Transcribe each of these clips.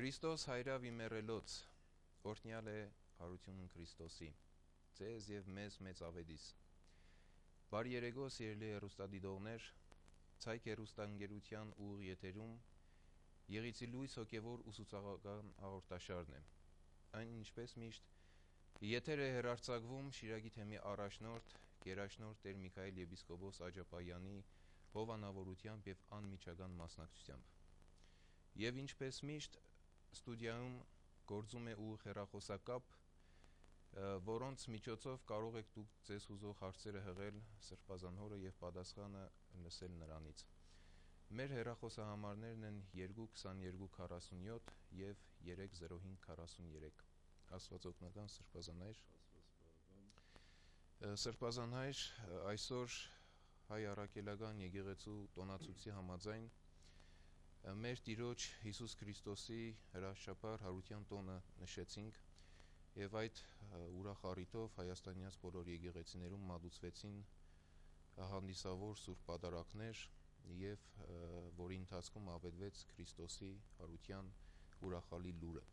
Քրիստոս հայրավ իմերելոց, օրհնյալ է հարությունն Քրիստոսի, ձեզ եւ մեզ մեծ ավետիս։ Բարի երեկո, սիրելի հեռուստադիտողներ, ցայք հեռուստաընկերության ուղիղ եթերում Եղիցի լույս հոգևոր ուսուցողական հաղորդաշարն է։ Այն ինչպես միշտ եթեր է հեռարձակվում Շիրակի թեմի առաջնորդ, գերաշնորհ Տեր Միքայել եպիսկոպոս Աջապայանի հովանավորությամբ եւ անմիջական մասնակցությամբ։ Եվ ինչպես միշտ ստուդիայում գործում է ուղիղ հեռախոսակապ, որոնց միջոցով կարող եք դուք ձեզ հուզող հարցերը հղել Սրբազան հորը եւ պատասխանը լսել նրանից։ Մեր հեռախոսահամարներն են 222 47 եւ 305 43։ Աստված օգնական Սրբազանայր։ Սրբազանայր այսօր հայ առաքելական եկեղեցու տոնացույցի համաձայն մեր Տիրոջ Հիսուս Քրիստոսի հրաշափառ հարության տոնը նշեցինք եւ այդ ուրախ առիթով հայաստանյաց բոլոր եկեղեցիներում մատուցվեցին հանդիսավոր սուրբ պատարակներ եւ որի ընթացքում ավետվեց Քրիստոսի հարության ուրախալի լուրը։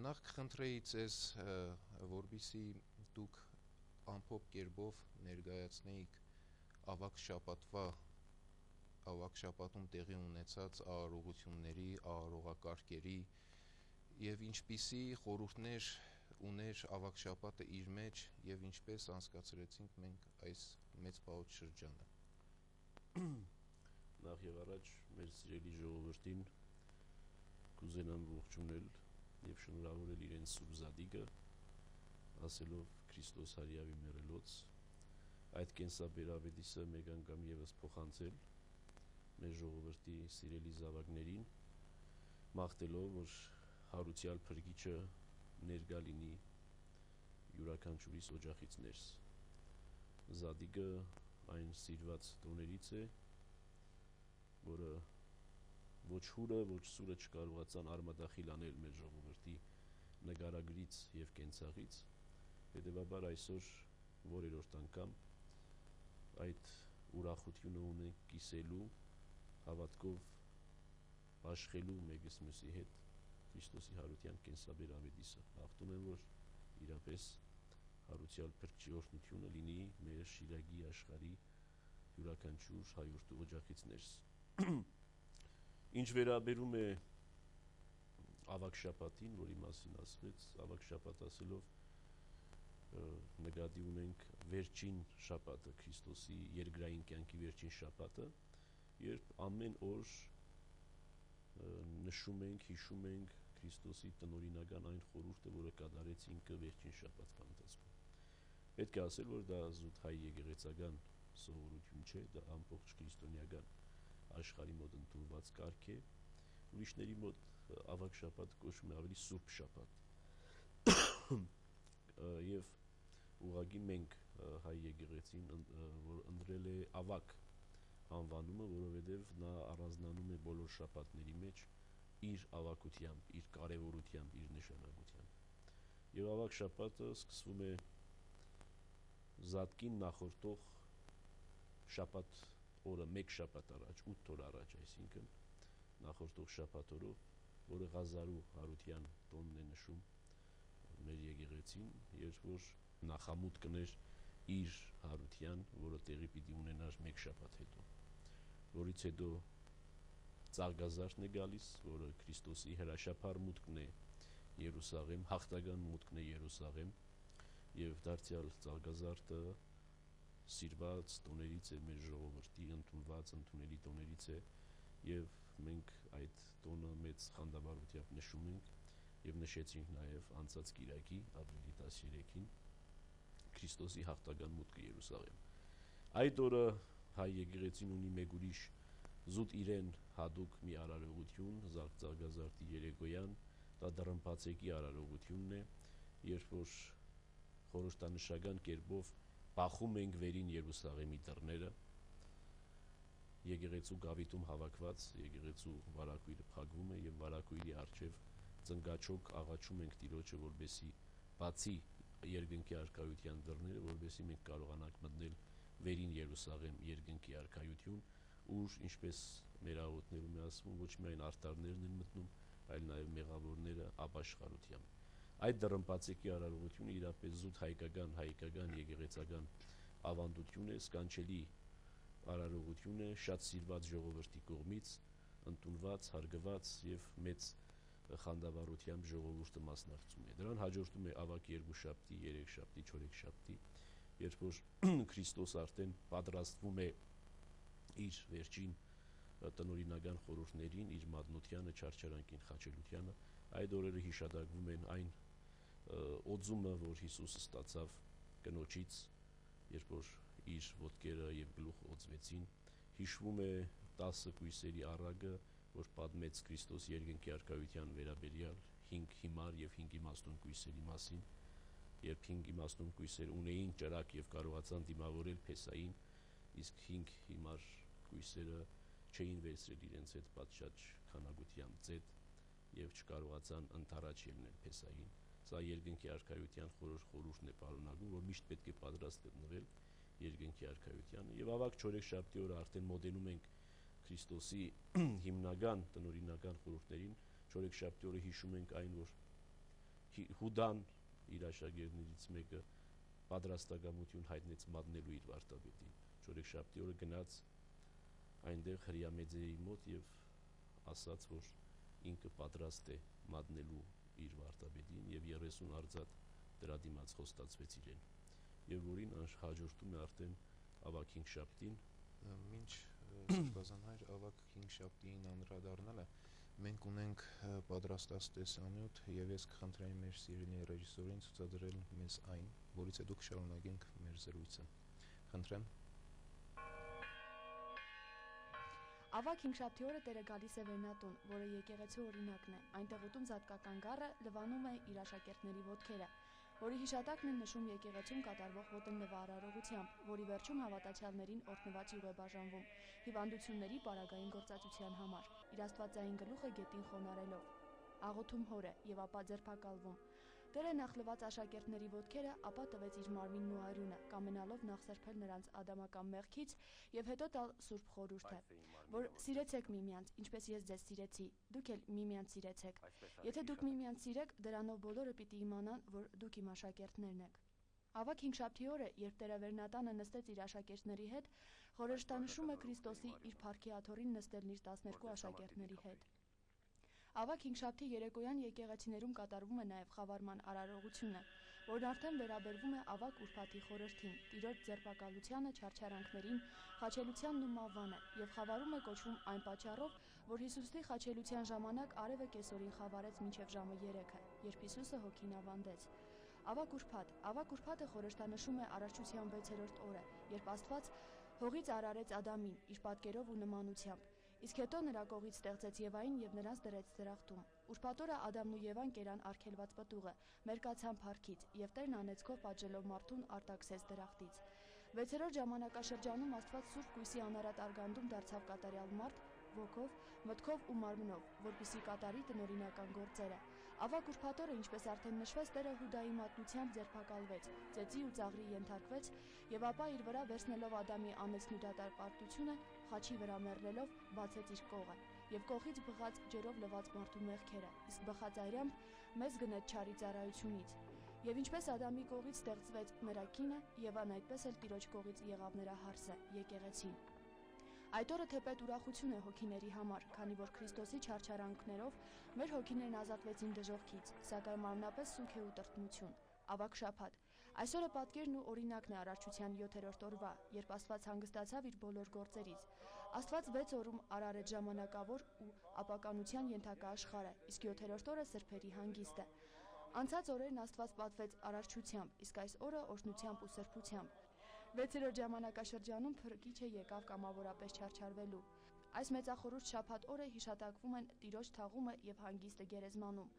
Նախ կխնդրեի ձեզ, որպեսզի դուք ամփոփ կերպով ներկայացնեիք ավակ շաբաթում տեղի ունեցած արարողությունների, արարողակարգերի եւ ինչպիսի խորհուրդներ ուներ ավակ շաբաթը իր մեջ եւ ինչպես անցկացրեցինք մենք այս մեծ պահոց շրջանը։ Նախ եւ առաջ մեր սիրելի ժողովրդին կուզենամ ողջունել եւ շնորհավորել իրենց սուրբ զատիկը, ասելով Քրիստոս հարյավի մեռելոց, այդ կենսաբերավետիսը մեկ անգամ եւս փոխանցել մեր ժողովրդի սիրելի զավակներին, մաղթելով, որ հարուցյալ փրկիչը ներկա լինի յուրաքանչյուրիս օջախից ներս։ Զատիկը այն սիրված տոներից է, որը ոչ հուրը, ոչ սուրը չկարողացան արմատախիլ անել մեր ժողովրդի նկարագրից եւ կենցաղից, հետեւաբար այսօր որերորդ անգամ այդ ուրախությունը ունենք կիսելու, հավատքով աշխելու մեկս մյուսի հետ Քրիստոսի հարության կենսաբերավետիսը։ Աղթում եմ, որ իրապես հարուցյալ փրկչի օրհնությունը լինի մեր Շիրակի աշխարհի յուրաքանչյուր հայրդ օջախից ներս։ Ինչ վերաբերում է ավակ շաբաթին, որի մասին ասվեց, ավակ շաբաթ ասելով նկատի ունենք վերջին շաբաթը, Քրիստոսի երկրային կյանքի վերջին շաբաթը, երբ ամեն օր նշում ենք, հիշում ենք Քրիստոսի տնօրինական այն խորհուրդը, որը կատարեց ինքը վերջին շաբաթվա ընթացքում։ Պետք է ասել, որ դա զուտ հայ եկեղեցական սովորություն չէ, դա ամբողջ քրիստոնեական աշխարհի մոտ ընդունված կարգ է։ Ուրիշների մոտ ավակ շաբաթ կոչվում է ավելի սուրբ շաբաթ։ Եվ ուղղակի մենք հայ եկեղեցին որ ընտրել է ավակ անվանումը, որովհետև նա առանձնանում է բոլոր շաբաթների մեջ իր ավակությամբ, իր կարևորությամբ, իր նշանակությամբ։ Եվ ավակ շաբաթը սկսվում է Զատկին նախորդող շաբաթ օրը, մեկ շաբաթ առաջ, 8 օր առաջ, այսինքն նախորդող շաբաթ օրով, որը Ղազարու հարության տոնն է նշում մեր եկեղեցին, երբ որ նախամուտ կներ իր հարության, որը տեղի պիտի ունենար մեկ շաբաթ հետո, որից հետո Ծաղկազարդն է գալիս, որը Քրիստոսի հրաշափառ մուտքն է Երուսաղեմ, հաղթական մուտքն է Երուսաղեմ, եւ դարձյալ Ծաղկազարդը սիրված տոներից է մեր ժողովրդի, ընդունված, ընդունելի տոներից է, եւ մենք այդ տոնը մեծ խանդավառությամբ նշում ենք եւ նշեցինք նաեւ անցած կիրակի ապրիլի 13-ին Քրիստոսի հաղթական մուտքը Երուսաղեմ։ Այդ օրը հայ եկեղեցին ունի մեկ ուրիշ զուտ իրեն հadouk մի արարողություն, Ծաղկազարդի երեկոյան, դա դռնբացեկի արարողությունն է, երբ որ խորհրդանշական կերպով բախում ենք վերին Երուսաղեմի դռները, եկեղեցու գավիթում հավաքված եկեղեցու վարակույրը փակվում է եւ վարակույրի առջեւ ծնկաչոք աղաչում ենք Տիրոջը, որբեսի բացի երկնքի արքայության դռները, որբեսի մենք կարողանանք մտնել վերին Երուսաղեմ երկնքի արքայություն, ուր ինչպես մեր աղոթներում է ասվում, ոչ միայն արտարներն են մտնում, այլ նաև մեղավորները ապաշխարությամբ։ Այդ դռնպացեկի արարողությունը իրապես զուտ հայկական եկեղեցական ավանդություն է, սկանչելի արարողություն է, շատ սիրված ժողովրդի կողմից, ընդունված, հարգված եւ մեծ խանդավառությամբ ժողովուրդը մասնակցում է։ Դրան հաջորդում է ավագ երկուշաբթի, երեքշաբթի, չորեքշաբթի, երբ որ Քրիստոս արդեն պատրաստվում է իր վերջին տնօրինական խորհուրդներին, իր մատնությանը, չարչարանքին, խաչելությանը, այդ օրերը հիշատակվում են այն օձումը, որ Հիսուսը ստացավ կնոջից, երբ որ իր ոտքերը եւ գլուխը օձվեցին, հիշվում է 10 կույսերի առագը, որ պատմեց Քրիստոս երկնքի արքայության վերաբերյալ 5 հիմար եւ 5 իմաստուն կույսերի մասին, երբ 5 իմաստուն կույսեր ունեին ճրակ եւ կարողացան դիմավորել Փեսային, իսկ 5 հիմար կույսերը չէին վերցրել իրենց հետ պատշաճ քանակությամբ ձետ եւ չկարողացան ընդառաջ ելնել Փեսային։ Սա երկնքի արքայության խորհուրդն է պարունակում, որ միշտ պետք է պատրաստ գտնվել երկնքի արքայությանը, եւ ավագ չորեքշաբթի օրը արդեն մոտենում ենք Քրիստոսի հիմնական տնօրինական խորհուրդներին, չորեքշաբթի օրը հիշում ենք այն, որ Հուդան իր աշակերտներից մեկը պատրաստակամություն հայտնեց մատնելու իր վարդապետին։ Չորեքշաբթի օրը գնաց այնտեղ հրյամեծերի մոտ եւ ասաց, որ ինքը պատրաստ է մատնելու իր վարդապետին եւ 30 արձատ դրա դիմաց խոստացվեց իրեն, եւ որին հաջորդում է արդեն ավագ հինգշաբթին։ Մինչ Սրբազան հայր ավագ հինգշաբթիին անդրադառնալը, մենք ունենք պատրաստած տեսանյութ եւ ես կխնդրեի մեր սիրելի ռեժիսորին ցուցադրել մեզ այն, որից հետո կշարունակենք մեր զրույցը։ Խնդրեմ։ Ավագ հինգշաբթի օրը Տերը գալիս է Վերնատուն, որը եկեղեցու օրինակն է։ Այնտեղ ուտում զատկական գառը լվանում է իր աշակերտների ոտքերը, որի հիշատակն է նշում եկեղեցում կատարվող ոտնլվա արարողությամբ, որի վերջում հավատացյալներին օրհնված յուղ է բաժանվում հիվանդությունների պարագային գործածության համար, իր աստվածային գլուխը գետին խոնարելով, աղոթում հորը եւ ապա ձերբակալվում։ Տերը նախ լվաց աշակերտների ոտքերը, ապա տվեց իր մարմինն ու արյունը, կամենալով նախ սրբել նրանց ադամական մեղքից եւ հետո տալ սուրբ խորհուրդը, որ սիրեցեք միմյանց, ինչպես ես ձեզ սիրեցի, դուք էլ միմյանց սիրեցեք։ Եթե դուք միմյանց սիրեք, դրանով բոլորը պիտի իմանան, որ դուք իմ աշակերտներն եք։ Ավագ հինգշաբթի օրը, երբ Տերը Վերնատանը նստեց իր աշակերտների հետ, խորհրդանշում է Քրիստոսի իր փառքի աթոռին նստելն իր 12 աշակերտների հետ։ Ավագ հինգշաբթի երեկոյան եկեղեցիներում կատարվում է նաև խավարման արարողությունը, որն արդեն վերաբերվում է ավագ ուրբաթի խորհրդին, Տիրոջ ձերբակալությանը, չարչարանքներին, խաչելությանն ու մահվանը, եւ խավարում է կոչվում այն պատճառով, որ Հիսուսի խաչելության ժամանակ արևը կեսօրին խավարեց մինչև ժամը 3-ը, երբ Հիսուսը հոգին ավանդեց։ Ավագ ուրբաթը խորհրդանշում է արարչության 6-րդ օրը, երբ Աստված հողից արարեց Ադամին իր պատկերով ու նմանությամբ, իսկ հետո նրա կողից ստեղծեց Եվային եւ նրանց դրեց դրախտում։ Ուրբաթ օրը Ադամն ու Եվան կերան արգելված պտուղը, մերկացան փառքից, եւ Տերն անեծքով պատժելով մարդուն արտաքսեց դրախտից։ 6-րդ ժամանակաշրջանում Աստված Սուրբ Կույսի անարատ արգանդում դարձավ կատարյալ մարդ, ոգով, մտքով ու մարմնով, որպեսզի կատարի տնօրինական գործերը։ Ավագ ուրբաթ օրը, ինչպես արդեն նշվեց, Տերը Հուդայի մատնությամբ ձերբակալվեց, ծեծի ու ծաղրի ենթարկվեց եւ ապա իր վրա վերցնելով Ադամի անեծն ու դատապարտությունը, խաչի վրա մեռնելով բացեց իր կողը եւ կողից բղած ջերով լված մարդու մեղքերը, իսկ բխած արյամբ մեզ գնեց չարի ծառայությունից։ Եվ ինչպես Ադամի կողից ստեղծվեց նրա կինը, Եվան այդպես էլ Տիրոջ կողից եղավ նրա հարսը, եկեղեցին։ Այդ օրը թեպետ ուրախություն է հոգիների համար, քանի որ Քրիստոսի չարչարանքներով մեր հոգիներն ազատվեցին դժոխքից, սակայն մարմնապես սուգ է ու տրտմություն։ Ավագ շաբաթ։ Այսօրը պատկերն ու օրինակն է արարչության 7-րդ օրվա, երբ Աստված հանգստացավ իր բոլոր գործերից։ Աստված 6 օրում արարեց ժամանակավոր ու ապականության ենթակա աշխարհը, իսկ 7-րդ օրը սրբերի հանգիստը։ Անցած օրերն Աստված պատվեց արարչությամբ, իսկ այս օրը օրհնությամբ ու սրբությամբ։ 6-րդ ժամանակաշրջանում Փրկիչը եկավ կամավորապես չարչարվելու։ Այս մեծախորհուրդ շաբաթ օրը հիշատակվում են Տիրոջ թաղումը եւ հանգիստը գերեզմանում։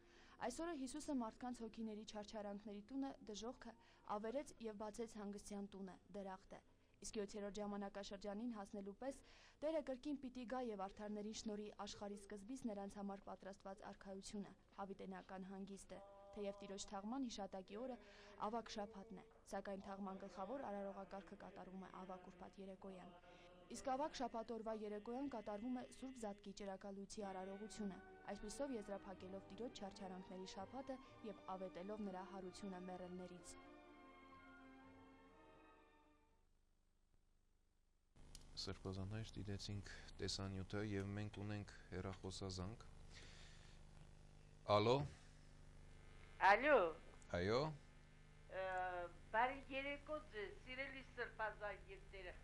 Այսօրը Հիսուսը մարդկանց հոգիների չարչարանքների տունը, դժոխքը ավերեց եւ բացեց հանգստյան տունը, դրախտը։ Իսկ 7-րդ ժամանակաշրջանին հասնելու պես Տերը կրկին պիտի գա եւ արդարներին շնորհի աշխարհի սկզբից նրանց համար պատրաստված արքայությունը, հավիտենական հանգիստը։ Թեև Տիրոջ թաղման հիշատակի օրը ավագ շաբաթն է, սակայն թաղման գլխավոր արարողակարգը կատարվում է ավագ ուրբաթ երեկոյան։ Իսկ ավագ շաբաթ օրվա երեկոյան կատարվում է Սուրբ Զատկի ճրագալույցի արարողությունը, այսպիսով եզրափակելով Տիրոջ չարչարանքների շաբաթը եւ ավետելով նրա հարությունը մեռելներից։ Սրբազաններ, դիտեցինք տեսանյութը եւ մենք ունենք հեռախոսազանգ։ Ալո։ Ալո։ Այո։ Բարի երեկո ձեզ, սիրելի սրբազան եկտերը։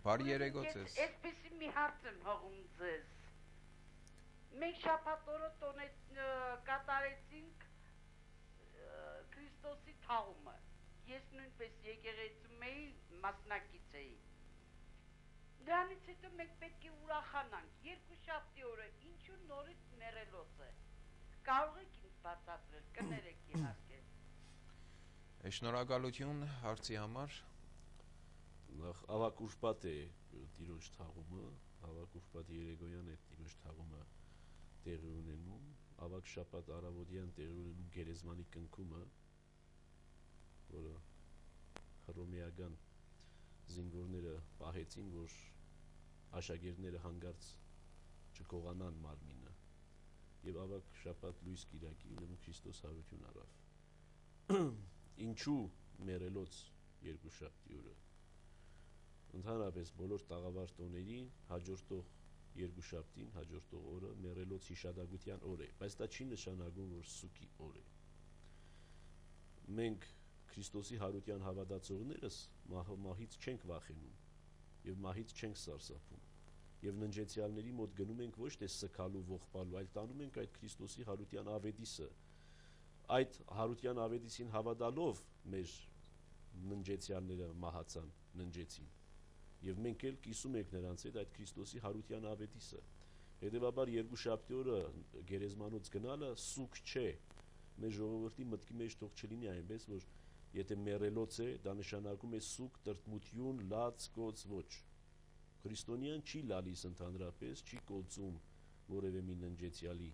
Բարի երեկո ձեզ։ Այսպեսի մի հարց եմ հողում ձեզ։ Մենք շաբաթ օրը կատարեցինք Քրիստոսի թաղումը։ Ես նույնպես եկեղեցում էի, մասնակից էի։ Դրանից հետո մենք պետք է ուրախանանք։ Երկուշաբթի օրը ինչու նորից մեռելոց է։ Կարող եք ինձ բացատրել, կներեք իհարկե։ Շնորհակալություն հարցի համար։ Նախ ավակ ուրբաթ է Տիրոջ թաղումը, ավակ ուրբաթ երեկոյան է Տիրոջ թաղումը տեղի ունենում, ավակ շաբաթ առավոտյան տեղի ունենում գերեզմանի կնքումը, որը հռոմեական զինվորները պահեցին, որ աշակերտները հանգարց չկողանան մարմինը, եւ ավակ շաբաթ լույս կիրակի ուրեմն Քրիստոս հարություն առավ։ Ինչու մեռելոց երկուշաբթի օրը։ Ընդհանրապես բոլոր տաղավար տոներին հաջորդող երկուշաբթին, հաջորդող օրը մեռելոց հիշադակության օր է, բայց դա չի նշանակում, որ սուգի օր է։ Մենք Քրիստոսի հարության հավատացողներս մահից չենք վախենում եւ մահից չենք սարսափում եւ ննջեցյալների մոտ գնում ենք ոչ թե սգալու, ողբալու, այլ տանում ենք այդ Քրիստոսի հարության ավետիսը։ Այդ հարության ավետիսին հավատալով մեր ննջեցյալները մահացան, ննջեցին։ Եվ մենք էլ կիսում ենք նրանց հետ այդ Քրիստոսի հարության ավետիսը։ Հետևաբար երկուշաբթի օրը գերեզմանոց գնալը սուգ չէ։ Մեր ժողովրդի մտքի մեջ թող չլինի այնպես, որ եթե մեռելոց է, դա նշանակում է սուգ, տրտմություն, լաց, կոց, ոչ։ Քրիստոնյան չի լալիս ընդհանրապես, չի կոծում որևէ մի ննջեցյալի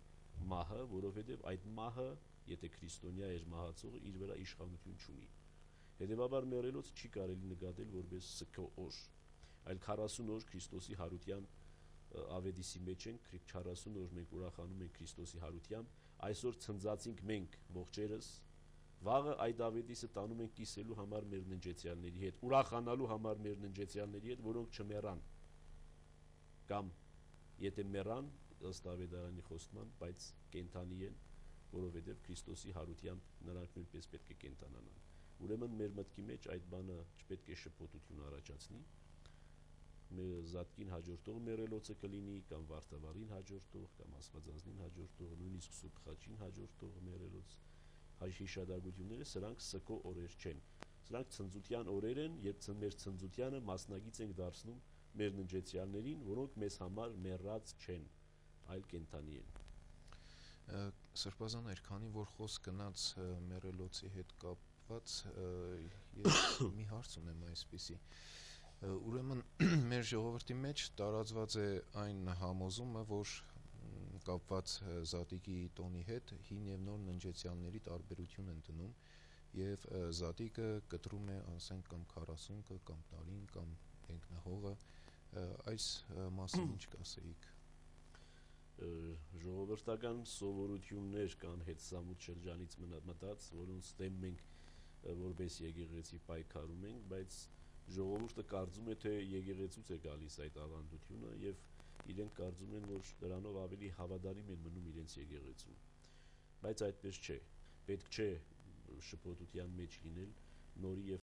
մահը, որովհետև այդ մահը, եթե քրիստոնյա էր մահացողը, իր վրա իշխանություն չունի։ Հետևաբար մեռելոց չի կարելի նկատել որպես սգո օր, այլ 40 օր Քրիստոսի հարության ավետիսի մեջ ենք, 40 օր մենք ուրախանում ենք Քրիստոսի հարությամբ, այսօր ցնծացինք մենք ողջերս, վաղը այդ ավետիսը տանում ենք կիսելու համար մեր ննջեցյալների հետ, ուրախանալու համար մեր ննջեցյալների հետ, որոնք չմեռան, կամ եթե մեռան, ըստ ավետարանի խոստման, բայց կենդանի են, որովհետև Քրիստոսի հարությամբ նրանք նույնպես պետք է կենդանանան։ Ուրեմն մեր մտքի մեջ այդ բանը չպետք է շփոթություն առաջացնի, մեր զատկին հաջորդող մեռելոցը կլինի, կամ վարդավառին հաջորդող, կամ աստվածազնին հաջորդող, նույնիսկ Սուրբ Խաչին հաջորդող մեռելոց հիշադակությունները, սրանք սգո օրեր չեն։ Սրանք ցնծության օրեր են, երբ մեր ցնծությանը մասնագից ենք դարձնում մեր ննջեցյալներին, որոնք մեզ համար մեռած չեն, այլ կենդանի են։ Սրբազաներ, քանի որ խոսք գնաց մեռելոցի հետ կապված, ես մի հարց ունեմ այսպիսի։ Ուրեմն մեր ժողովրդի մեջ տարածված է այն համոզումը, որ կապված Զատիկի տոնի հետ հին եւ նոր ննջեցյալների տարբերություն են դնում եւ Զատիկը կտրում է, ասենք, կամ 40-ը, կամ տարին, կամ ինքնահողը, այս մասին ինչ կասեիք։ Ժողովրդական սովորություններ կան հետսամուտ շրջանից մտած, որոնց դեմ մենք որպես եկեղեցի պայքարում ենք, բայց ժողովուրդը կարծում է, թե եկեղեցուց է գալիս այդ ավանդությունը եւ իրենք կարծում են, որ դրանով ավելի հավատարիմ են մնում իրենց եկեղեցուն։ Բայց այդպես չէ։ Պետք չէ շփոթության մեջ լինել, նորի եւ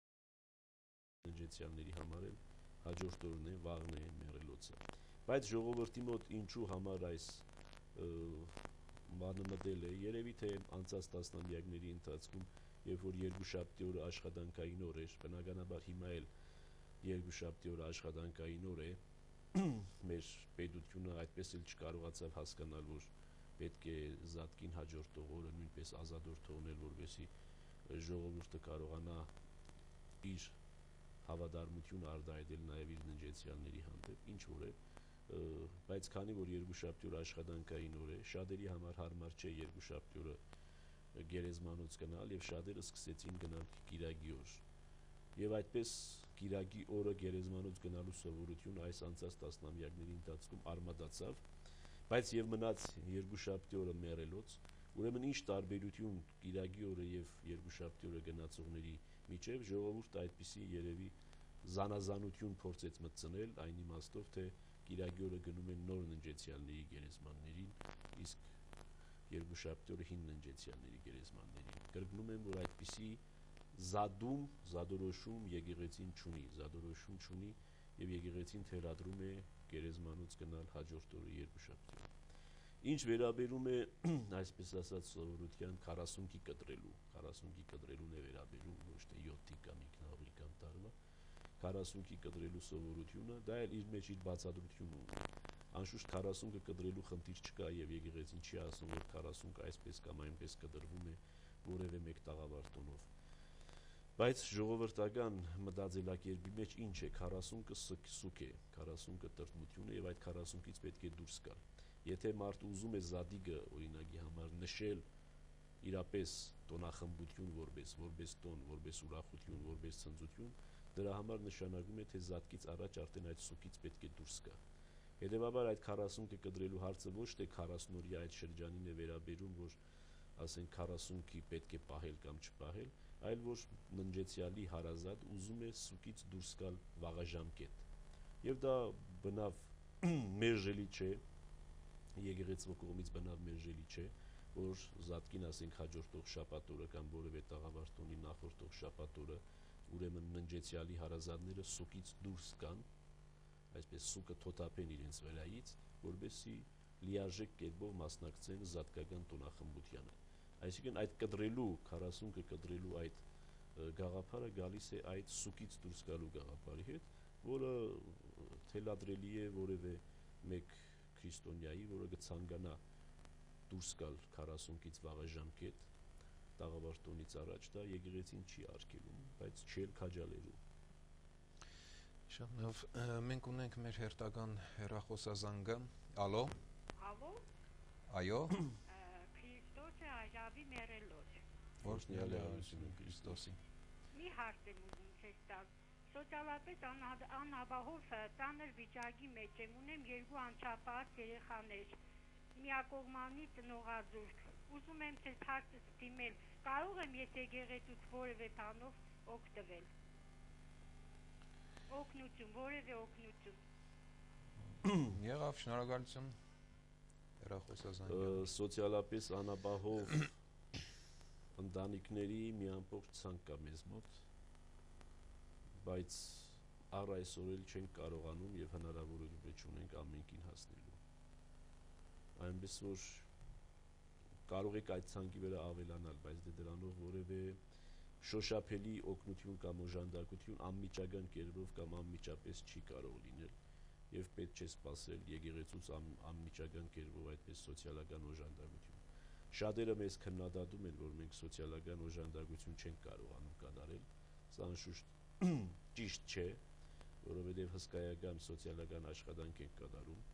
ննջեցյալների համար էլ հաջորդ օրն է, վաղն է մեռելոցը։ Բայց ժողովրդի մոտ ինչու համար այս բանը մտել է, երևի թե անցած տասնամյակների ընթացքում, երբ որ երկուշաբթի օրը աշխատանքային օր էր, բնականաբար հիմա էլ երկուշաբթի օրը աշխատանքային օր է, մեր պետությունը այդպես էլ չկարողացավ հասկանալ, որ պետք է Զատկին հաջորդող օրը նույնպես ազատոր թողնել, որպեսզի ժողովուրդը կարողանա իր հավատարմությունը արտահայտել նաև իր ննջեցյալների հանդեպ, ինչ որ է, բայց քանի որ երկուշաբթի օրը աշխատանքային օր է, շատերի համար հարմար չէ երկուշաբթի օրը գերեզմանոց գնալ եւ շատերը սկսեցին գնալ կիրակի օր։ Եվ այդպես կիրակի օրը գերեզմանոց գնալու սովորությունը այս անցած տասնամյակների ընթացքում արմադացավ, բայց եւ մնաց երկուշաբթի օրը մեռելոց, ուրեմն ինչ տարբերություն կիրակի օրը եւ երկուշաբթի օրը գնացողների միջեւ, ժողովուրդը այդպիսի երևի զանազանություն փորձեց մտցնել այն իմաստով, թե կիրակի օրը գնում են նոր ննջեցյալների գերեզմաններին, իսկ երկուշաբթի օրը հին ննջեցյալների գերեզմաններին։ Կրկնում եմ, որ այդպիսի զադորոշում եկեղեցին չունի եւ եկեղեցին թելադրում է գերեզմանոց գնալ հաջորդ օրը երկուշաբթի օրը։ Ինչ վերաբերում է այսպես ասած սովորության 40-ի կտրելուն է վերաբերում, ոչ թե 7-ի կամ ինքնահողի կամ տարվա 40-ի կտրելու սովորությունը, դա էլ իր մեջ իր բացատրությունը ունի։ Անշուշտ 40-ը կտրելու խնդիր չկա եւ եկեղեցին չի ասում, որ 40-ը այսպես կամ այնպես կտրվում է որևէ մեկ տաղավարտոնով։ Բայց ժողովրդական մտածելակերպի մեջ ինչ է 40-ը սուք է, 40-ը տրտմություն է եւ այդ 40-ից պետք է դուրս գալ։ Եթե մարդը ուզում է զադիգը օրինակի համար նշել իրապես տոնախմբություն որպես տոն, որպես ուրախություն, որպես ցնծություն, դրա համար նշանակում է, թե զատկից առաջ արդեն այդ սուքից պետք է դուրս գա։ Հետևաբար այդ 40-ը կտրելու հարցը ոչ թե 40-օրյա այդ շրջանին է վերաբերում, որ ասենք 40-ի պետք է պահել կամ չպահել, այլ որ ննջեցյալի հարազատ ուզում է սուքից դուրս գալ վաղաժամկետ։ Եվ դա բնավ մերժելի չէ, եկեղեցու կողմից բնավ մերժելի չէ, որ զատկին ասենք հաջորդող շաբաթ օրը կամ որևէ տաղավարտոնի նախորդող շաբաթ օրը ուրեմն ննջեցյալի հարազատները սուքից դուրս գան, այսպես սուկը թոթափեն իրենց վրայից, որովհետեւ լիարժեք կերպով մասնակցեն զատկական տոնախմբությանը։ Այսինքն այդ կտրելու 40-ը կտրելու այդ գաղափարը գալիս է այդ սուկից դուրս գալու գաղափարի հետ, որը թելադրելի է որևէ մեկ քրիստոնյայի, որը կցանկանա դուրս գալ 40-ից վաղաժամկետ տաղավարտոնից առաջ, դա եկեղեցին չի արգելում, բայց չի էլ քաջալերում։ Շատ լավ, մենք ունենք մեր հերթական հեռախոսազանգը։ Ալո։ Այո։ Քրիստոսը այժավի մեռելոց։ Օրհնյալ է արությունը Քրիստոսի։ Մի հարց եմ ուզում ցես տալ։ Սոցիալապես անհավահով ծանր վիճակի մեջ եմ, ունեմ 2 անչափահաս երեխաներ, միակողմանի ծնողազուրկ։ Ուզում եմ ցես հարցը ստիմել, կարող եմ ես եկեղեցուց որևէ բանով օգտվել։ Օգնություն, որևէ օգնություն։ Եղավ, շնորհակալություն։ Հեռախոսազանգը։ Սոցիալապես անապահով ընտանիքների մի ամբողջ ցանկ կա մեզ մոտ, բայց առ այսօր էլ չենք կարողանում եւ հնարավորություն չունենք ամենքին հասնելու։ Այնպես որ կարող եք այդ ցանկի վրա ավելանալ, բայց դրանով որևէ շոշափելի օգնություն կամ օժանդակություն անմիջական կերպով կամ անմիջապես չի կարող լինել եւ պետք չէ սпасել եկեղեցուց անմիջական կերպով այդպես սոցիալական օժանդակություն։ Շատերը մեզ քննադատում են, որ մենք սոցիալական օժանդակություն չենք կարողանում կատարել, սա անշուշտ ճիշտ չէ, որովհետեւ հսկայական սոցիալական աշխատանք ենք կատարում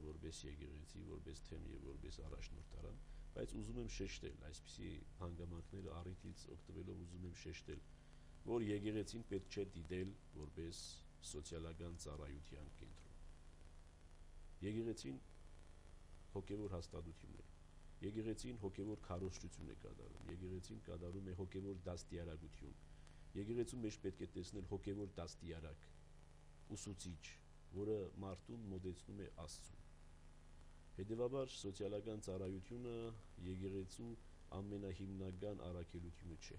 որպես եկեղեցի, որպես թեմ եւ որպես առաջնորդարան, բայց ուզում եմ շեշտել, այսպիսի հանգամանքները առիթից օգտվելով ուզում եմ շեշտել, որ եկեղեցին պետք չէ դիտել որպես սոցիալական ծառայության կենտրոն։ Եկեղեցին հոգևոր հաստատություն է։ Եկեղեցին հոգևոր քարոզչություն է կատարում։ Եկեղեցին կատարում է հոգևոր դաստիարակություն։ Եկեղեցու մեջ պետք է տեսնել հոգևոր դաստիարակ, ուսուցիչ, որը մարդուն մոտեցնում է Աստծուն։ Հետևաբար սոցիալական ծառայությունը եկեղեցու ամենահիմնական առաքելությունը չէ։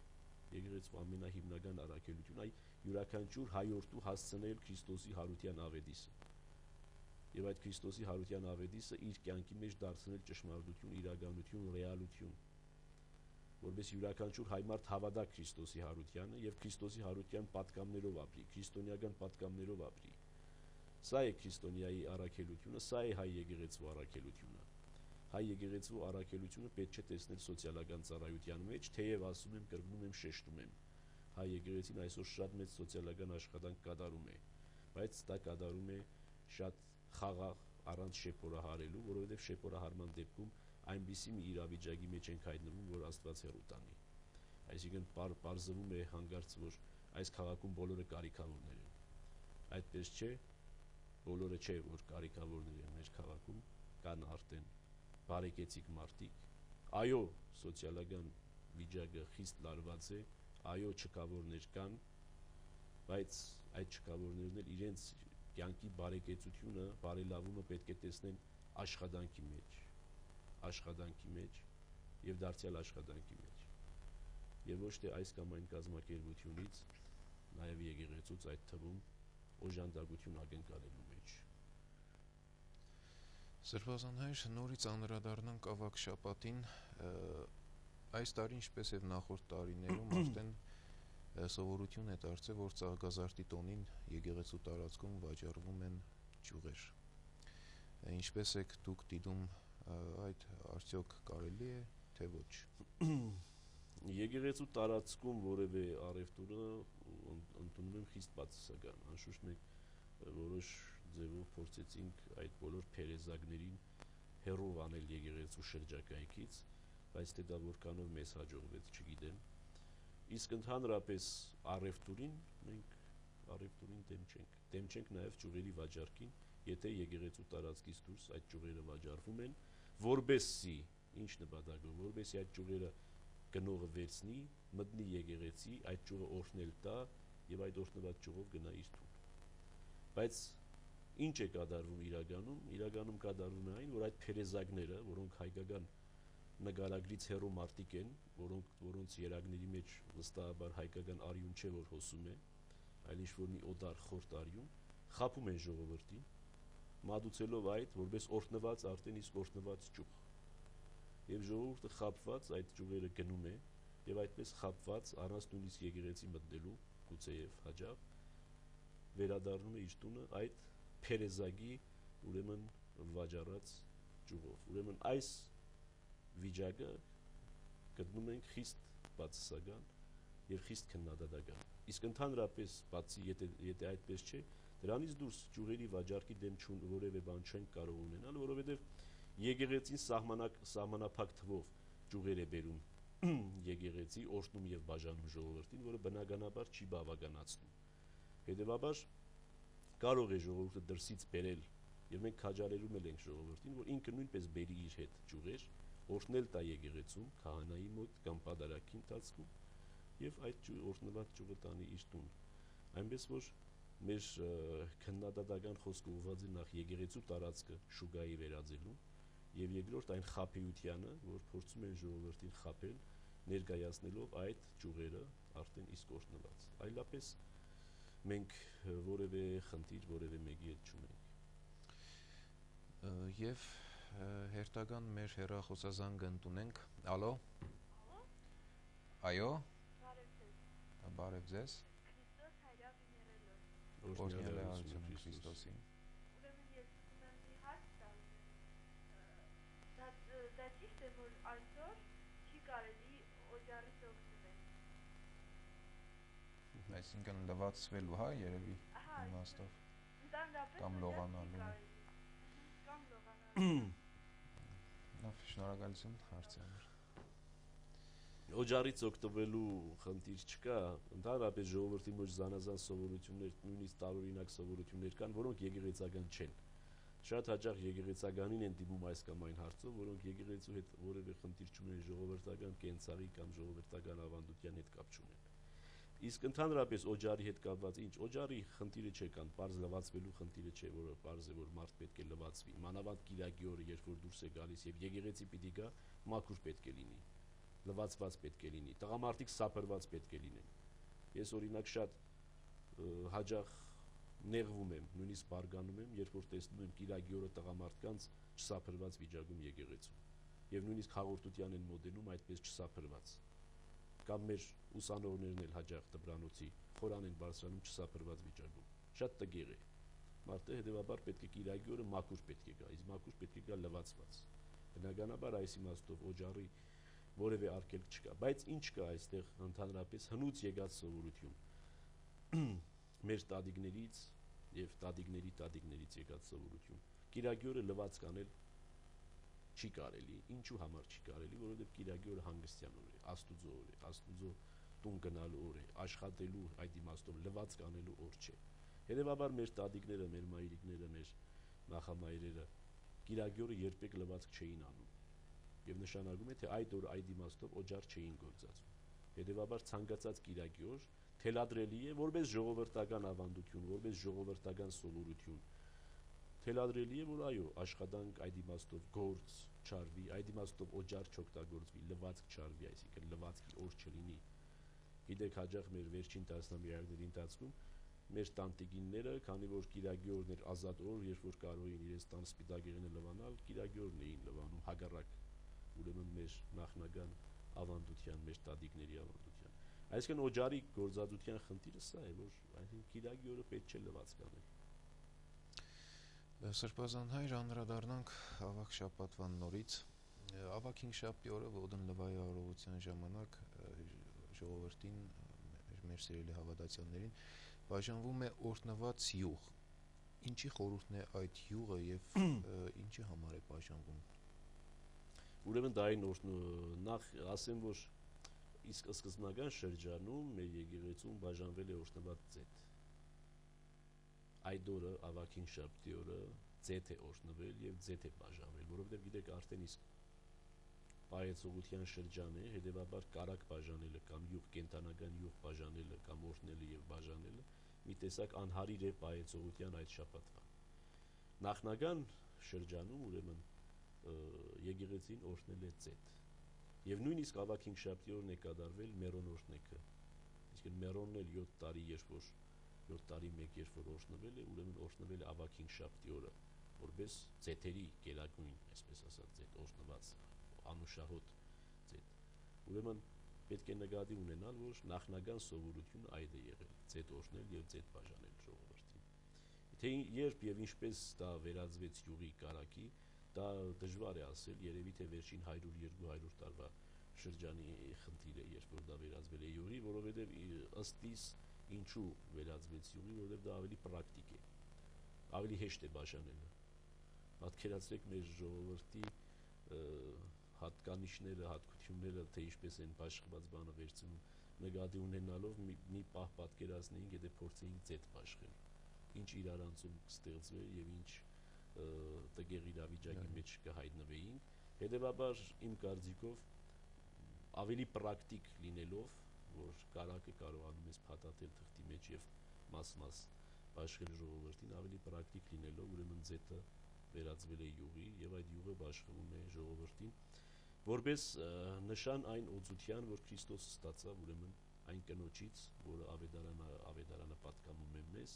Եկեղեցու ամենահիմնական առաքելությունը այ յուրաքանչյուր հայորդու հասցնել Քրիստոսի հարության ավետիսը։ Եվ այդ Քրիստոսի հարության ավետիսը իր կյանքի մեջ դարձնել ճշմարտություն, իրականություն, ռեալություն, որպես յուրաքանչյուր հայ մարդ հավատա Քրիստոսի հարությանը եւ Քրիստոսի հարության պատկամներով ապրի, քրիստոնեական պատկամներով ապրի։ Սա է քրիստոնյայի առաքելությունը, սա է հայ եկեղեցու առաքելությունը։ Հայ եկեղեցու առաքելությունը պետք չէ տեսնել սոցիալական ծառայության մեջ, թեև ասում եմ, կրկնում եմ, շեշտում եմ։ Հայ եկեղեցին այսօր շատ մեծ սոցիալական աշխատանք կատարում է, բայց դա կատարում է շատ խաղաղ, առանց շեփորահարելու, որովհետև շեփորահարման դեպքում այնպիսի մի իրավիճակի մեջ ենք հայտնվում, որ Աստված հեռու տանի։ Այսինքն պարզվում է հանկարծ, որ այս քաղաքում բոլորը կարիքավորներ են։ Այդպես չէ, բոլորը չէ, որ կարիքավորներ են մեր քաղաքում, կան արդեն բարեկեցիկ մարդիկ։ Այո, սոցիալական վիճակը խիստ լարված է, այո, չկավորներ կան, բայց այդ չկավորներն էլ իրենց կյանքի բարեկեցությունը, բարելավումը պետք է տեսնեն աշխատանքի մեջ եւ դարձյալ աշխատանքի մեջ։ Եվ ոչ թե այս կամ այն կազմակերպությունից, նաեւ եկեղեցուց այդ թվում օժանդակություն ակնկալելու մեջ։ Սրբազան հայր, նորից անդրադառնանք ավագ շաբաթին, այս տարի ինչպես եւ նախորդ տարիներում արդեն սովորություն է դարձել, որ Ծաղկազարդի տոնին եկեղեցու տարածքում վաճառվում են ճյուղեր։ Ինչպես եք դուք դիտում այդ, արդյոք կարելի է, թե ոչ։ Եկեղեցու տարածքում որևէ առևտուրը ընդունում եմ խիստ բացասական, անշուշտ մենք որոշ ձևով փորձեցինք այդ բոլոր փերեզակներին հեռու անել եկեղեցու շրջակայքից, բայց թե դա որքանով մեզ հաջողվեց, չգիտեմ։ Իսկ ընդհանրապես առևտուրին մենք առևտուրին դեմ չենք նաև ճյուղերի վաճառքին, եթե եկեղեցու տարածքից դուրս այդ ճյուղերը վաճառվում են, որբեսի ինչ նպատակով, որբեսի այդ ճյուղերը գնողը վերցնի, մտնի եկեղեցի, այդ ճյուղը օրհնել տա եւ այդ օրհնված ճյուղով գնա իր տուն։ Բայց ինչ է կատարվում իրականում կատարվում է այն, որ այդ փերեզակները, որոնք հայկական նկարագրից հեռու մարդիկ են, որոնց երակների մեջ վստահաբար հայկական արյուն չէ, որ հոսում է, այլ ինչ-որ մի օտար խորտ արյուն, խաբում են ժողովրդին, մատուցելով այդ, որպես օրհնված արդեն իսկ օրհնված ճյուղ։ Եվ ժողովուրդը խաբված այդ ճյուղերը գնում է, եւ այդպես խաբված առանց նույնիսկ եկեղեցի մտնելու, գուցեև հաջող վերադառնում է իր տունը այդ փերեզակի ուրեմն վաճառած ճյուղով։ Ուրեմն այս վիճակը գտնում ենք խիստ բացասական եւ խիստ քննադատական։ Իսկ ընդհանրապես բացի եթե այդպես չէ, դրանից դուրս ճյուղերի վաճառքի դեմ որևէ բան չենք կարող ունենալ, որովհետեւ եկեղեցին սահմանափակ թվով ճյուղեր է բերում եկեղեցի, օրհնում եւ բաժանում ժողովրդին, որը բնականաբար չի բավականացնում։ Հետևաբար կարող է ժողովուրդը դրսից բերել եւ մենք քաջալերում ենք ժողովրդին, որ ինքը նույնպես բերի իր հետ ճյուղեր, օրհնել տա եկեղեցում, քահանայի մոտ կամ պատարագի ընթացքում եւ այդ օրհնված ճյուղը տանի իր տուն։ Այնպես որ մեր քննադատական խոսքը ուղղված է նախ եկեղեցու տարածքը շուգայի վերածելու եւ երկրորդ այն խաբեությանը, որ փորձում են ժողովրդին խաբել, ներկայացնելով այդ ճյուղերը արդեն իսկ օրհնված։ Այլապես մենք որևէ խնդիր որևէ մեկի հետ չունենք։ Եվ հերթական մեր հեռախոսազանգը ընդունենք։ Ալո։ Այո։ Բարև ձեզ։ Քրիստոս հայրավ իներելոս։ Օրհնյալ է արություն Քրիստոսին։ Ուրեմն ես ուզում եմ մի հարց տալ։ Դա ճիշտ է, որ այսօր չի կարելի օջառից օգտվել։ Այսինքն լվացվելու, հա, երևի իմաստով Ընդհանրապես կամ լողանալու։ Կամ լողանալու։ Լավ, շնորհակալություն հարցի համար։ Օջառից օգտվելու խնդիր չկա, ընդհանրապես ժողովրդի մեջ զանազան սովորություններ, նույնիսկ տարօրինակ սովորություններ կան, որոնք եկեղեցական չեն։ Շատ հաճախ եկեղեցականին են դիմում այս կամ այն հարցով, որոնք եկեղեցու հետ որևէ խնդիր չունեն, ժողովրդական կենցաղի կամ ժողովրդական ավանդության հետ կապ չունեն։ Իսկ ընդհանրապես օջարի հետ կապված ինչ, օջարի խնդիրը չէ կան, պարզ լվացվելու խնդիրը չէ, որը պարզ է, որ մարդ պետք է լվացվի։ Մանավանդ կիրակի օրը, երբ որ դուրս է գալիս եւ եկեղեցի պիտի գա, մաքուր պետք է լինի, լվացված պետք է լինի, տղամարդիկ սափրված պետք է լինեն։ Ես օրինակ շատ հաճախ նեղվում եմ, նույնիսկ բարգանում եմ, երբ որ տեսնում եմ կիրակի օրը տղամարդկանց չսափրված վիճակում եկեղեցում։ Եվ նույնիսկ հաղորդության են մոդելում այդպես չսափրված։ Կամ մեր ուսանողներն էլ հաճախ դպրանոցի խորան են բարձրանում չսափրված վիճակում։ Շատ տգեղ է։ Մարդը հետևաբար պետք է կիրակի օրը մաքուր պետք է գա, իսկ մաքուր պետք է գա լվացված։ Բնականաբար այս իմաստով օջարի որևէ արգելք չկա, բայց ինչ կա այստեղ ընդհանրապես հնուց եկած սովորություն մեր տատիկներից եւ տատիկների տատիկներից եկած սովորություն։ Կիրակի օրը լված կանել չի կարելի, ինչու համար չի կարելի, որովհետեւ կիրակի օրը հանգստյան օր է, Աստուծո օր է, Աստուծո տուն գնալու օր է, աշխատելու այդ իմաստով լվացք անելու օր չէ։ Հետևաբար մեր տատիկները, մեր մայրիկները, մեր նախամայրերը Կիրակի երբեք լվացք չէին անում։ Եվ նշանակում է, թե այդ օրը այդ իմաստով օջար չէին գործածում։ Հետևաբար ցանկացած Կիրակի օր թելադրելի է որպես ժողովրդական ավանդություն, որպես ժողովրդական սովորություն։ Թելադրելի է, որ այո, աշխատանք այդ իմաստով գործ չարվի, այդ իմաստով օջար չօգտագործվի, լվացք չարվի, այսինքն լվացքի օր չլինի։ Գիտեք, հաճախ մեր վերջին տասնամյակների ընթացքում մեր տանտիկինները, քանի որ Կիրակի օրն էր ազատ օր, երբ որ կարող էին իրենց տան սպիտակեղենը լվանալ, Կիրակի օրն էին լվանում հակառակ ուրեմն մեր նախնական ավանդության, մեր տատիկների ավանդության։ Այսինքն օջարի գործածության խնդիրը սա է, որ այսինքն Կիրակի օրը պետք չէ լվացք անել։ Սրբազան հայր, անդրադառնանք ավագ շաբաթվան նորից։ Ավագ հինգշաբթի օրը Ոդն լվայի արարողության ժամանակ ժողովրդին, մեր սիրելի հավատացյալներին բաժանվում է օրհնված յուղ։ Ինչի խորհուրդն է այդ յուղը եւ ինչի համար է բաժանվում։ Ուրեմն դա այն նախ ասեմ, որ իսկ սկզբնական շրջանում մեր եկեղեցում բաժանվել է օրհնված ձեթ։ Այդ օրը ավագ հինգշաբթի օրը ձեթ է օրհնվել եւ ձեթ է բաժանվել, որովհետեւ գիտեք արդեն իսկ պայեցողության շրջան է, հետեւաբար կարակ բաժանելը կամ յուղ կենտանական յուղ բաժանելը կամ օրհնելը եւ բաժանելը մի տեսակ անհարիր է պայեցողության այդ շաբաթվա։ Նախնական շրջանում ուրեմն եկեղեցին օրհնել է ձեթ։ Եվ նույնիսկ ավագ հինգշաբթի օրն է կատարվել մերոն օրհնեքը։ Իսկ մերոնն էլ 7 տարի, երբ որ 7 տարի մեկ երբ որ օրհնվել է, ուրեմն օրհնվել է ավագ հինգշաբթի օրը, որպես ձեթերի գերագույն, այսպես ասած, ձեթ օրհնված անուշահոտ ձեթ։ Ուրեմն պետք է նկատի ունենալ, որ նախնական սովորությունը այդ է եղել՝ ձեթ օրհնել եւ ձեթ բաժանել ժողովրդին։ Թե երբ եւ ինչպես դա վերածվեց յուղի կարակի, դա դժվար է ասել, երևի թե վերջին 100-200 տարվա շրջանի խնդիր է, երբ որ դա վերածվել է յուղի, որովհետեւ ըստ իս ինչու վերածվեց յուղի, որովհետեւ դա ավելի պրակտիկ է, ավելի հեշտ է բաժանելը։ Պատկերացրեք մեր ժողովրդի հատկանիշները, հատկությունները, թե ինչպես են բաշխված բանը վերցնում, նկատի ունենալով մի պահ պատկերացնեինք, եթե փորձեինք ձեթ բաշխել, ինչ իրարանցում կստեղծվեր եւ ինչ տգեղ իրավիճակի մեջ կհայտնվեինք։ Հետևաբար իմ կարծիքով ավելի պրակտիկ լինելով, որ կարակը կարողանում ես փաթաթել թղթի մեջ եւ մաս-մաս բաշխել ժողովրդին, ավելի պրակտիկ լինելով, ուրեմն ձեթը վերածվել է յուղի եւ այդ յուղը բաշխվում է ժողովրդին, որպես նշան այն օծության, որ Քրիստոսը ստացավ ուրեմն այն կնոջից, որը ավետարանը պատկանում է մեզ,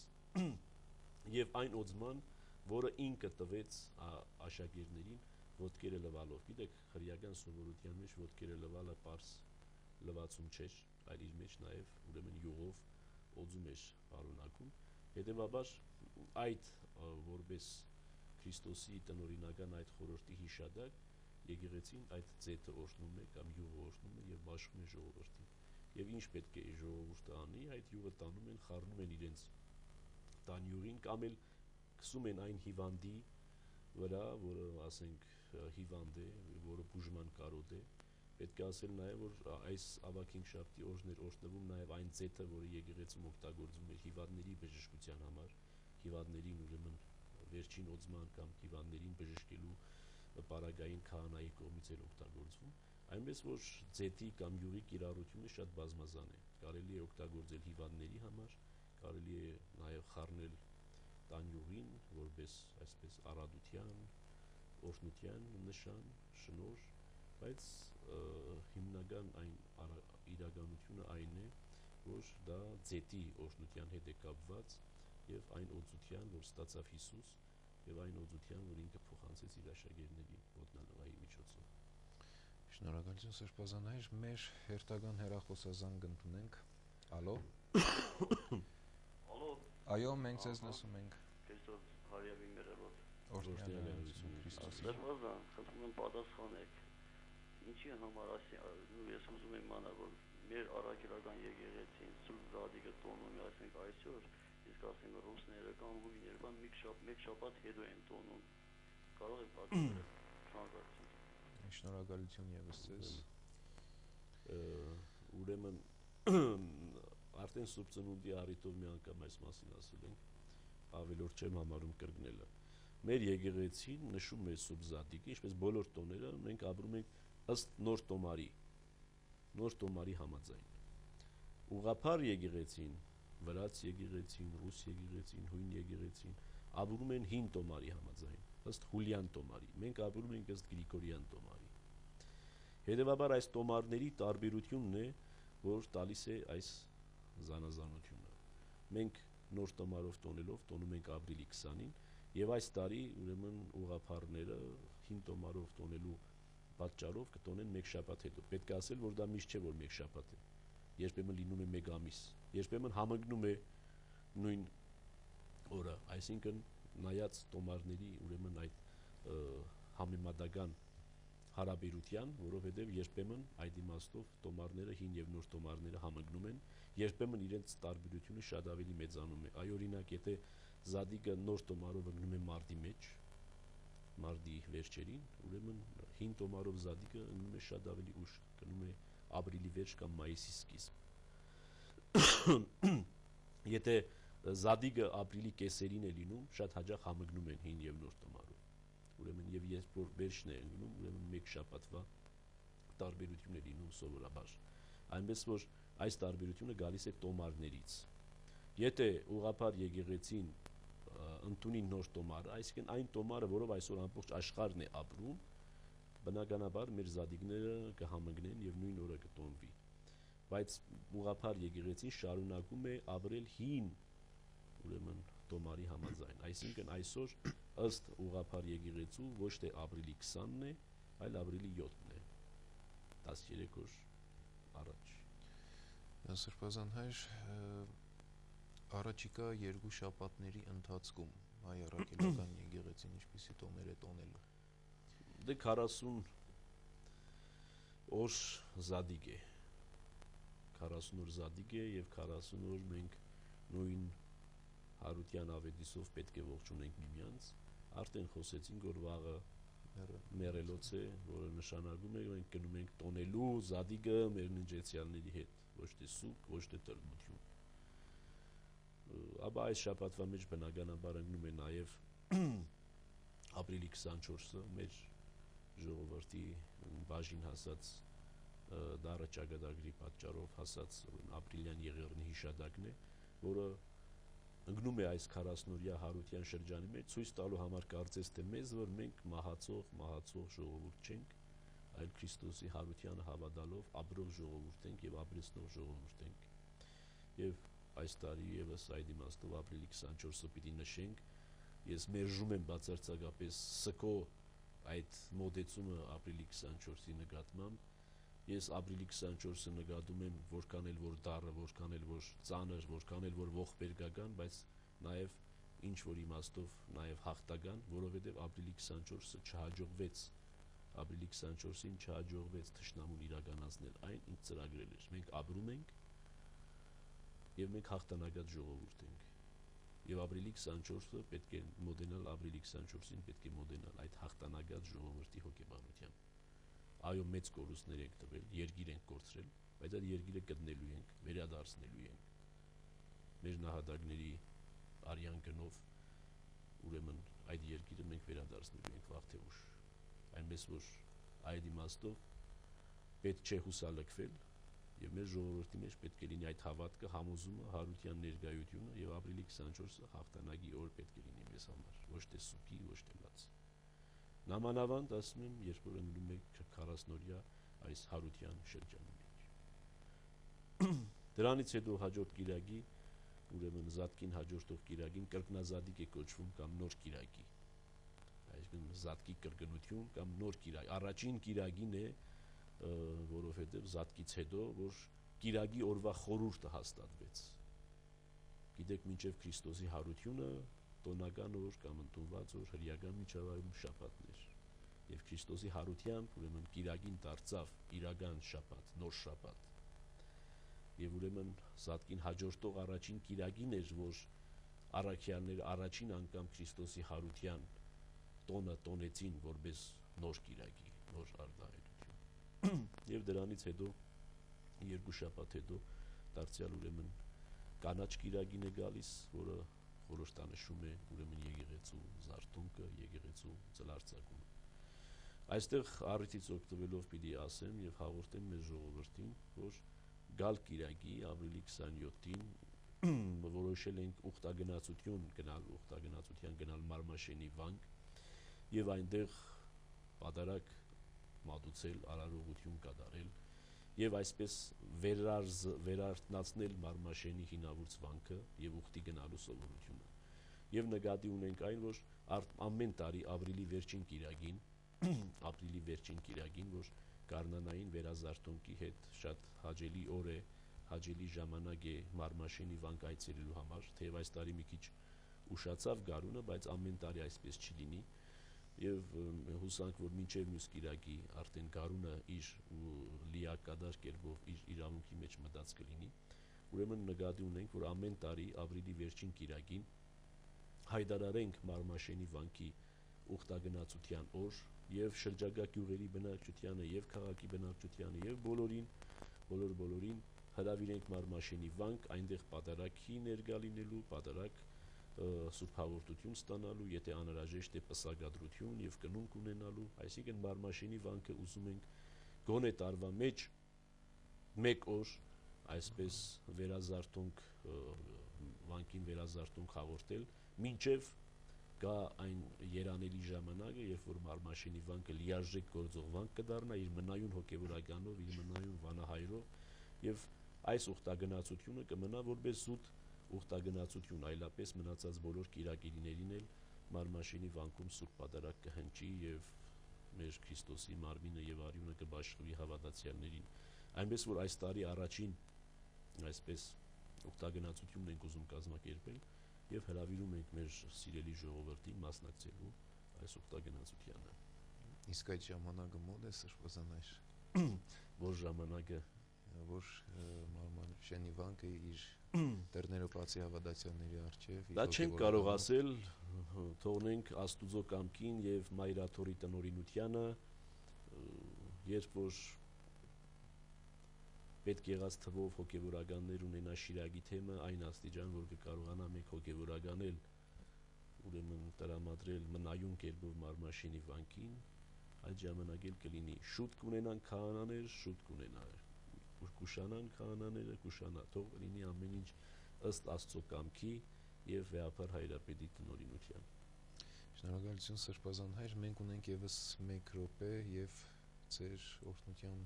եւ այն օծման, որը ինքը տվեց աշակերտներին ոտքերը լվալով։ Գիտեք, հրեական սովորության մեջ ոտքերը լվալը պարզ լվացում չէր, այլ իր մեջ նաեւ ուրեմն յուղով օծում էր արունակում։ Հետևաբար այդ որպես Քրիստոսի տնօրինական այդ խորհրդի հիշադակ եկեղեցին այդ ձեթը օրհնում է կամ յուղը օրհնում է եւ բաշխում է ժողովրդին։ Եվ ինչ պետք է ժողովուրդը անի, այդ յուղը տանում են, խառնում են իրենց տան յուղին կամ էլ քսում են այն հիվանդի վրա, որը ասենք հիվանդ է, որը բուժման կարոտ է։ Պետք է ասել նաեւ, որ այս ավագ հինգշաբթի օրն էր օրհնվում նաեւ այն ձեթը, որը եկեղեցում օգտագործվում էր հիվանդների բժշկության համար, հիվանդներին ուրեմն վերջին օծման կամ հիվանդներին բժշկելու պարագային քահանայի կողմից էր օգտագործվում, այնպես որ ձեթի կամ յուղի կիրառությունը շատ բազմազան է։ Կարելի է օգտագործել հիվանդների համար, կարելի է նաեւ խառնել տան յուղին որպես այսպես առատության, օրհնության նշան, շնորհ, բայց հիմնական այն իրականությունը այն է, որ դա ձեթի օրհնության հետ է կապված եւ այն օծության, որ ստացավ Հիսուս եւ այն օծության, որ ինքը փոխանցեց իր աշակերտներին ոտնալվայի միջոցով։ Շնորհակալություն Սրբազան հայր, մեր հերթական հեռախոսազանգ ընդունենք։ Ալո։ Ալո։ Այո, մենք ձեզ լսում ենք։ Քրիստոս հարյավի մերելոտ։ Օրհնյալություն Քրիստոսի։ Սրբազան, խնդրում եմ պատասխանեք։ Ինչի համար ես ուզում եմ իմանալ, որ մեր առաքելական եկեղեցին Սուրբ Զադիկը տոնում է, ասենք այսօր, իսկ ասենք ռուսները կամ հույները մեկ շաբաթ հետո են տոնում։ Կարող եք պատասխանել։ Շնորհակալություն։ Շնորհակալություն եւս ձեզ։ Ուրեմն արդեն Սուրբ Ծնունդի առիթով մի անգամ այս մասին ասել ենք, ավելորդ չեմ համարում կրկնելը։ Մեր եկեղեցին նշում է Սուրբ Զատիկը, ինչպես բոլոր տոները, մենք ապրում ենք ըստ նոր տոմարի համաձայն։ Ուղղափառ եկեղեցին, վրաց եկեղեցին, ռուս եկեղեցին, հույն եկեղեցին ապրում են հին տոմարի համաձայն, ըստ Հուլյան տոմարի։ Մենք ապրում ենք ըստ Գրիգորյան տոմարի։ Հետևաբար այս տոմարների տարբերությունն է, որ տալիս է այս զանազանությունը։ Մենք նոր տոմարով տոնում ենք ապրիլի 20-ին, եւ այս տարի ուրեմն ուղղափառները հին տոմարով տոնելու պատճառով կտոնեն մեկ շաբաթ հետո։ Պետք է ասել, որ դա միշտ չէ, որ մեկ շաբաթ է։ Երբեմն լինում է մեկ ամիս, երբեմն համընկնում է նույն օրը, այսինքն նայած տոմարների ուրեմն այդ համեմատական հարաբերության, որովհետև երբեմն այդ իմաստով տոմարները հին եւ նոր տոմարները համընկնում են, երբեմն իրենց տարբերությունը շատ ավելի մեծանում է։ Այ օրինակ, եթե Զադիկը նոր տոմարով ընկնում է մարտի մեջ, մարտի վերջերին, ուրեմն հին տոմարով Զադիկը ընկնում է շատ ավելի ուշ, գնում է ապրիլի վերջ կամ մայիսի սկիզբ։ Եթե Զադիկը ապրիլի կեսերին է լինում, շատ հաճախ համընկնում են հին եւ նոր տոմարով։ Ուրեմն եւ երբ որ վերջն է ընկնում, ուրեմն մեկ շաբաթվա տարբերություն է լինում սովորաբար։ Այնպես որ այս տարբերությունը գալիս է տոմարներից։ Եթե ուղղափառ եկեղեցին ընդունի նոր տոմարը, այսինքն այն տոմարը, որով այսօր ամբողջ աշխարհն է ապրում, բնականաբար մեր Զադիկները կհամընկնեն եւ նույն օրը կտոնվի։ Բայց ուղղափառ եկեղեցին շարունակում է ապրել հին ուրեմն տոմարի համաձայն, այսինքն այսօր ըստ ուղղափառ եկեղեցու ոչ թե ապրիլի 20-ն է, այլ ապրիլի 7-ն է, 13 օր առաջ։ Սրբազան հայր, առաջիկա երկու շաբաթների ընթացքում հայ առաքելական եկեղեցին ինչպիսի տոներ է տոնել։ Դե 40 օր Զադիկ է, 40 օր Զադիկ է եւ 40 օր մենք նույն Հարության ավետիսով պետք է ողջունենք միմյանց։ Արդեն խոսեցինք, որ վաղը մեռելոց է, որը նշանակում է մենք գնում ենք տոնելու Զադիկը մեր ննջեցյալների հետ, ոչ թե սուկ, ոչ թե տրմություն։ Ապա այս շաբաթվա մեջ բնականաբար ընկնում է նաեւ ապրիլի 24-ը մեր ժողովրդի բաժին հասած դարը ճակատագրի պատճառով հասած ապրիլյան եղեռնի հիշատակն է, որը ընկնում է այս 40-օրյա Հարության շրջանի մեջ, ցույց տալու համար կարծես թե մեզ, որ մենք մահացող ժողովուրդ չենք, այլ Քրիստոսի Հարությանը հավատալով ապրող ժողովուրդ ենք եւ ապրեցնող ժողովուրդ ենք։ Եվ այս տարի եւս այդ իմաստով ապրիլի 24-ը պիտի նշենք։ Ես մերժում եմ բացարձակապես սկո այդ մոտեցումը ապրիլի 24-ի նկատմամբ։ Ես ապրիլի 24-ը նկատում եմ որքան էլ որ դառը, որքան էլ որ ծանր, որքան էլ որ ողբերգական, բայց նաեւ ինչ որ իմաստով նաեւ հաղթական, որովհետեւ ապրիլի 24-ը չհաջողվեց, ապրիլի 24-ին չհաջողվեց թշնամուն իրականացնել այն, ինչ ծրագրել էր։ Մենք ապրում ենք եւ մենք հաղթանակած ժողովուրդ ենք։ Եվ ապրիլի 24-ը պետք է մոդենալ, ապրիլի 24-ին պետք է մոդենալ այդ հաղթանակած ժողովրդի հոգեբանությամբ։ Այո, մեծ կորուստներ ենք տվել, երկիր ենք կորցրել, բայց այդ երկիրը գտնելու ենք, վերադարձնելու ենք։ Մեր նահատակների արյան գնով, ուրեմն այդ երկիրը մենք վերադարձնելու ենք վաղ թե ուշ։ Այնպես որ այդ իմաստով պետք չէ հուսալքվել եւ մեր ժողովրդի մեջ պետք է լինի այդ հավատքը, համոզումը, Հարության ներկայությունը եւ ապրիլի 24-ը հաղթանակի օր պետք է լինի մեզ համար, ոչ թե սուկի, ոչ թե լաց։ Նամանավանդ ասում եմ, երբ որ ընկնում է 40-օրյա այս Հարության շրջանի մեջ։ Դրանից հետո հաջորդ կիրակի, ուրեմն Զատկին հաջորդող կիրակին կրկնազատիկ է կոչվում կամ նոր կիրակի։ Այսինքն Զատկի կրկնություն կամ նոր կիրակ։ Առաջին կիրակին է, որովհետև Զատկից հետո, որ կիրակի օրվա խորհուրդը հաստատվեց։ Գիտեք, մինչև Քրիստոսի Հարությունը տոնական օր կամ ընդունված օր հրեական միջավայրում շաբաթն էր։ Եվ Քրիստոսի Հարությամբ ուրեմն կիրակին դարձավ իրական շաբաթ, նոր շաբաթ։ Եվ ուրեմն Զատկին հաջորդող առաջին կիրակին էր, որ առաքյալները առաջին անգամ Քրիստոսի Հարության տոնը տոնեցին որպես նոր կիրակի, նոր արտահայտություն։ Եվ դրանից հետո երկու շաբաթ հետո դարձյալ ուրեմն կանաչ կիրագին է գալիս, որը խորհրդանշում է ուրեմն եկեղեցու զարթոնքը, եկեղեցու ծլարձակումը։ Այստեղ առիթից օգտվելով պիտի ասեմ եւ հաղորդեմ մեր ժողովրդին, որ գալ կիրագի ապրիլի 27-ին որոշել ենք ուխտագնացության գնալ Մարմաշենի վանք եւ այնտեղ պատարագ մատուցել, արարողություն կատարել եւ այսպես վերարթնացնել Մարմաշենի հինավուրց վանքը եւ ուխտի գնալու սովորությունը։ Եվ նկատի ունենք այն, որ ամեն տարի ապրիլի վերջին կիրագին, որ գարնանային վերազարթոնքի հետ շատ հաճելի օր է, հաճելի ժամանակ է Մարմաշենի վանք այցելելու համար, թեև այս տարի մի քիչ ուշացավ գարունը, բայց ամեն տարի այսպես չի լինի եւ հուսանք, որ մինչեւ մյուս կիրագի արդեն գարունը իր լիակադար կերպով իր իրավունքի մեջ մտած կլինի։ Ուրեմն նկատի ունենք, որ ամեն տարի ապրիլի վերջին կիրագին հայտարարենք Մարմաշենի վանքի ուխտագնացության օր եւ շրջակա գյուղերի բնակչությանը եւ քաղաքի բնակչությանը եւ բոլորին հրավիրենք Մարմաշենի վանք, այնտեղ պատարագի ներկա լինելու, պատարագ սուրբ հաղորդություն ստանալու, եթե անհրաժեշտ է պսակադրություն եւ կնունք ունենալու, այսինքն Մարմաշենի վանքը ուզում ենք գոնե տարվա մեջ մեկ օր այսպես վանքին վերազարթոնք հաղորդել, մինչև գա այն երանելի ժամանակը, երբ որ Մարմաշենի վանքը լիարժեք գործող վանք կդառնա իր մնայուն հոգևորականով, իր մնայուն վանահայրով եւ այս ուխտագնացությունը կմնա որպես զուտ ուխտագնացություն, այլապես մնացած բոլոր կիրակիրիներին էլ Մարմաշենի վանքում սուրբ պատարագ կհնչի եւ մեր Քրիստոսի մարմինը եւ արյունը կբաշխվի հավատացյալներին։ Այնպես որ այս տարի առաջին այսպես ուխտագնացությունն ենք ուզում կազմակերպել եւ հրավիրում ենք մեր սիրելի ժողովրդին մասնակցելու այս ուխտագնացությանը։ Իսկ այդ ժամանակը մոտ է սրբազան այր։ Որ ժամանակը որ Մարմաշենի վանքը իր տերներոպացի հավատացյալների առջև դա չենք կարող ասել, թողնենք Աստուծո կամքին եւ Մայրաթորի տնօրինությանը, երբ որ պետք եղած թվով հոգևորականներ ունենա Շիրակի թեմը, այն աստիճան, որ կկարողանա մեկ հոգևորականել, ուրեմն տրամադրել մնայուն կերպով Մարմաշենի վանքին, այդ ժամանակ էլ կլինի շուտ կունենան քահանաներ, շուտ կուշանան քահանաները, կուշանա, թող լինի ամեն ինչ ըստ Աստծո կամքի եւ վեհապար հայրապետի տնօրինության։ Շնորհակալություն սրբազան հայր, մենք ունենք եւս 1 րոպե եւ ձեր օրհնության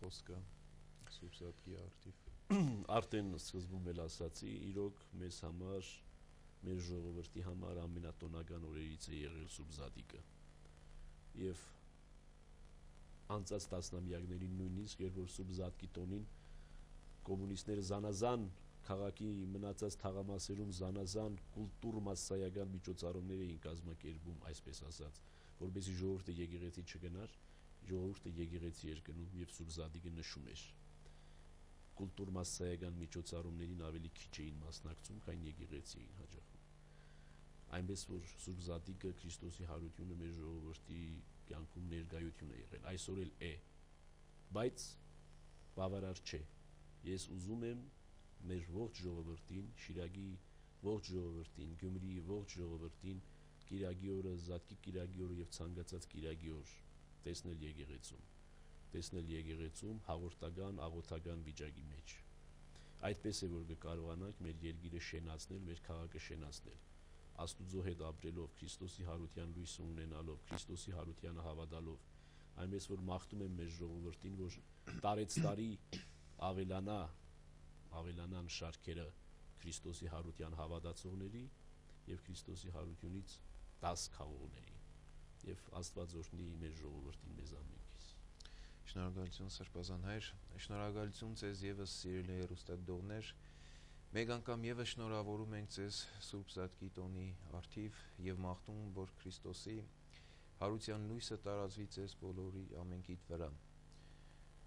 խոսքը Սուրբ Զատկի արդիվ։ Արդեն սկզբում էլ ասացի, իրոք մեզ համար, մեր ժողովրդի համար ամենատոնական օրերից է եղել Սուրբ Զատիկը։ Եվ անցած տասնամյակներին նույնիսկ, երբ որ Սուրբ Զատկի տոնին կոմունիստները զանազան քաղաքի մնացած թաղամասերում զանազան կուլտուր մասսայական միջոցառումներ էին կազմակերպում, այսպես ասած, որպեսզի ժողովուրդը եկեղեցի չգնար, ժողովուրդը եկեղեցի էր գնում եւ Սուրբ Զատիկը նշում էր։ Կուլտուր մասսայական միջոցառումներին ավելի քիչ էին մասնակցում, քան եկեղեցի էին հաճախում։ Այնպես որ Սուրբ Զատիկը Քրիստոսի հարությունը մեր ժողովրդի կյանքում ներկայություն է եղել, այսօր էլ է, բայց բավարար չէ։ Ես ուզում եմ մեր ողջ ժողովրդին, Շիրակի ողջ ժողովրդին, Գյումրիի ողջ ժողովրդին կիրակի օրը, Զատկի կիրակի օրը եւ ցանկացած կիրակի օր տեսնել եկեղեցում հաղորդական, աղոթական վիճակի մեջ։ Այդպես է որ կկարողանանք մեր երկիրը շենացնել, մեր քաղաքը շենացնել։ Աստուծո հետ ապրելով, Քրիստոսի հարության լույսը ունենալով, Քրիստոսի հարությանը հավատալով, այնպես որ մաղթում եմ մեր ժողովրդին, որ տարեցտարի ավելանան շարքերը Քրիստոսի հարության հավատացողների եւ Քրիստոսի հարությունից 10 քաղողների։ Եվ Աստված օրհնի մեր ժողովրդին մեզ ամենքից։ Շնորհակալություն սրբազան հայր, շնորհակալություն ձեզ եւս սիրելի հեռուստադիտողներ։ Մեկ անգամ եւս շնորհավորում ենք ձեզ Սուրբ Զատկի տոնի արդիվ եւ մաղթում, որ Քրիստոսի հարության լույսը տարածվի ձեզ բոլորի ամենքիդ վրա։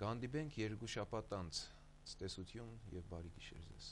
Կհանդիպենք 2 շաբաթ անց։ Ցտեսություն եւ բարի գիշեր ձեզ։